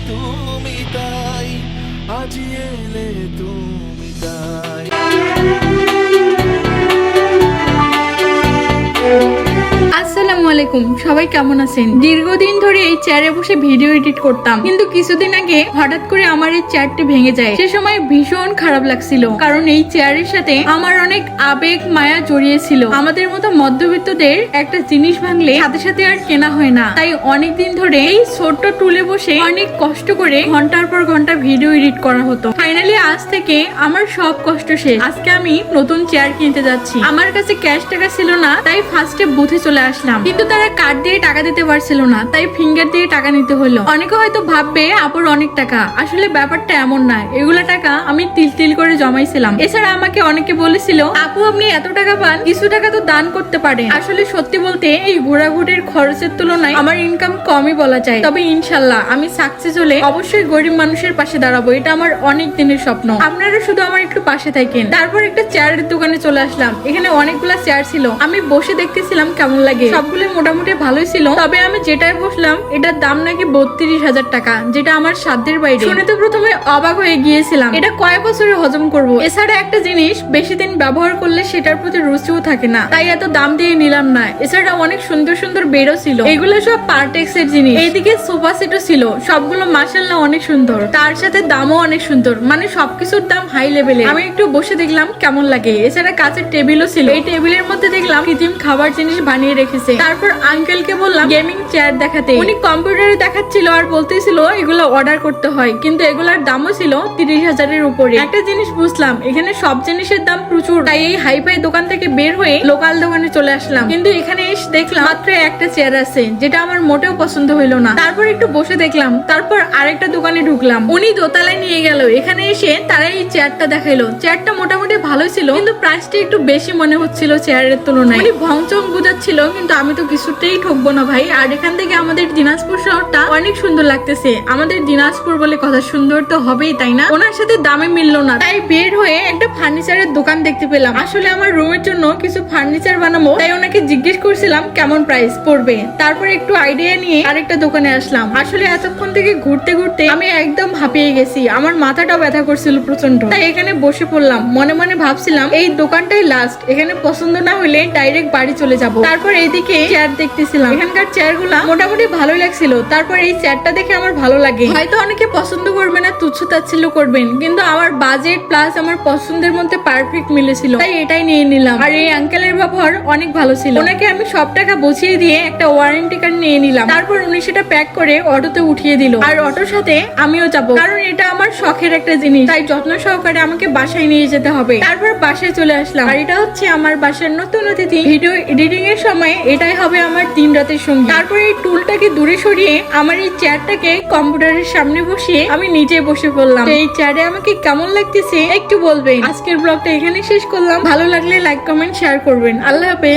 তুমি তাই, আজ এলে তুমি তাই। আসসালামু আলাইকুম, সবাই কেমন আছেন? দীর্ঘদিন ধরে এই চেয়ারে বসে ভিডিও এডিট করতাম, কিন্তু কিছুদিন আগে হঠাৎ করে আমার এই চেয়ারটি ভেঙে যায়। সে সময় ভীষণ খারাপ লাগছিল, কারণ এই চেয়ারের সাথে আমার অনেক আবেগ মায়া জড়িয়ে ছিল। আমাদের মতো মধ্যবিত্তদের একটা জিনিস ভাঙলে সাথে সাথে আর কেনা হয় না, তাই অনেকদিন ধরে এই ছোট্ট টুলে বসে অনেক কষ্ট করে ঘন্টার পর ঘন্টা ভিডিও এডিট করা হতো। ফাইনালি আজ থেকে আমার সব কষ্ট শেষ। আজকে আমি নতুন চেয়ার কিনতে যাচ্ছি। আমার কাছে ক্যাশ টাকা ছিল না, তাই ফার্স্টে বুথে চলে আসলাম, কিন্তু তারা কার্ড দিয়ে টাকা দিতে পারছিল না, তাই ফিঙ্গার দিয়ে টাকা নিতে হলো। অনেকে হয়তো ভাববে আপুর অনেক টাকা, আসলে ব্যাপারটা এমন না। এগুলা টাকা আমি তিল তিল করে জমাইছিলাম। এছাড়া আমাকে অনেকে বলেছিল, আপু আপনি এত টাকা পান, কিছু টাকা তো দান করতে পারেন। আসলে সত্যি বলতে এই ঘোরাঘুরির খরচের তুলনায় আমার ইনকাম কমই বলা যায়। তবে ইনশাল্লাহ আমি সাকসেস হলে অবশ্যই গরিব মানুষের পাশে দাঁড়াবো। এটা আমার অনেক দিনের স্বপ্ন। আপনারা শুধু আমার একটু পাশে থাকেন। তারপর একটা চেয়ারের দোকানে চলে আসলাম। এখানে অনেকগুলা চেয়ার ছিল, আমি বসে দেখতেছিলাম কেমন লাগে। সবগুলো মোটামুটি ভালোই ছিল, তবে আমি যেটাই বসলাম এটার দাম নাকি 32,000 টাকা, যেটা আমার সাধ্যের বাইরে। শুনে তো প্রথমে অবাক হয়ে গিয়েছিলাম, এটা কয় বছরে হজম করব। এছাড়া একটা জিনিস বেশি দিন ব্যবহার করলে সেটার প্রতি রুচিও থাকে না, তাই এত দাম দিয়ে নিলাম না। এছাড়া অনেক সুন্দর সুন্দর বেডও ছিল, এগুলো সব পার্টেক্স এর জিনিস। এইদিকে সোফা সেটও ছিল, সবগুলো মাশাআল্লাহ অনেক সুন্দর, তার সাথে দামও অনেক সুন্দর, মানে সবকিছুর দাম হাই লেভেলে। আমি একটু বসে দেখলাম কেমন লাগে। এছাড়া কাঁচের টেবিলও ছিল, এই টেবিলের মধ্যে দেখলাম কৃত্রিম খাবার জিনিস বানিয়ে রেখেছে। তারপর আঙ্কেলকে বললাম গেমিং চেয়ার দেখাতে, উনি কম্পিউটারে দেখাচ্ছিল আর বলতেছিল এগুলো অর্ডার করতে হয়, কিন্তু এগুলার দামও ছিল 30,000-এর উপরে। একটা জিনিস বুঝলাম, এখানে সব জিনিসের দাম প্রচুর, তাই এই হাইফাই দোকান থেকে বের হয়ে লোকাল দোকানে চলে আসলাম। কিন্তু এখানে এসে দেখলাম মাত্র একটা চেয়ার আছে, যেটা আমার মোটেও পছন্দ হইলো না। তারপর একটু বসে দেখলাম, তারপর আরেকটা দোকানে ঢুকলাম, উনি দোতলায় নিয়ে গেল। এখানে এসে তারা এই চেয়ারটা দেখাইলো। চেয়ারটা মোটামুটি ভালোই ছিল, কিন্তু প্রাইসটা একটু বেশি মনে হচ্ছিল চেয়ারের তুলনায়। উনি ভংচং বুঝাচ্ছিল, কিন্তু আমি তো কিছুতেই ঠকবো না ভাই। আর এখান থেকে আমাদের দিনাজপুর শহরটা অনেক সুন্দর লাগতেছে। আমাদের দিনাজপুর বলে কথা, সুন্দর তো হবেই, তাই না? ওনার সাথে দামে মিললো না, তাই বের হয়ে একটা ফার্নিচারের দোকান দেখতে পেলাম। আসলে আমার রুমের জন্য কিছু ফার্নিচার বানাবো, তাই ওনাকে জিজ্ঞেস করছিলাম কেমন প্রাইস পড়বে। তারপর একটু আইডিয়া নিয়ে আরেকটা দোকানে আসলাম। আসলে এতক্ষণ থেকে ঘুরতে ঘুরতে আমি একদম হাঁপিয়ে গেছি, আমার মাথাটাও ব্যথা করছিল প্রচন্ড, তাই এখানে বসে পড়লাম। মনে মনে ভাবছিলাম এই দোকানটাই লাস্ট, এখানে পছন্দ না হলে ডাইরেক্ট বাড়ি চলে যাব। তারপর এইদিকে চেয়ার দেখতেছিলাম, এখানকার চেয়ার গুলা মোটামুটি ভালোই লাগছিল। তারপর এই চেয়ারটা দেখে আমার ভালো লাগে। হয়তো অনেকে পছন্দ করবে না, তুচ্ছ তাচ্ছিল্য করবেন, কিন্তু আমার বাজেট প্লাস আমার পছন্দের মধ্যে পারফেক্ট মিলেছিল, তাই এটাই নিয়ে নিলাম। আর এই আঙ্কেলের ব্যবহার অনেক ভালো ছিল, ওনাকে আমি সব টাকা বুঝিয়ে দিয়ে একটা ওয়ারেন্টি কার্ড নিয়ে নিলাম। তারপর উনি সেটা প্যাক করে অটোতে উঠিয়ে দিল। আর অটোর সাথে আমিও যাবো, কারণ এটা আমার শখের একটা জিনিস, তাই যত্ন সহকারে আমাকে বাসায় নিয়ে যেতে হবে। তারপর বাসায় চলে আসলাম, আর এটা হচ্ছে আমার বাসার নতুন অতিথি। ভিডিও এডিটিং এর সময় এটাই হবে আমার দিন রাতের সঙ্গী। তারপর এই টুলটাকে দূরে সরিয়ে আমার এই চেয়ারটাকে কম্পিউটারের সামনে বসিয়ে আমি নিজে বসে পড়লাম। এই চেয়ারে আমাকে কেমন লাগতেছে একটু বলবেন। আজকের ব্লগটা এখানে শেষ করলাম। ভালো লাগলে লাইক কমেন্ট শেয়ার করবেন। আল্লাহ হাফেজ।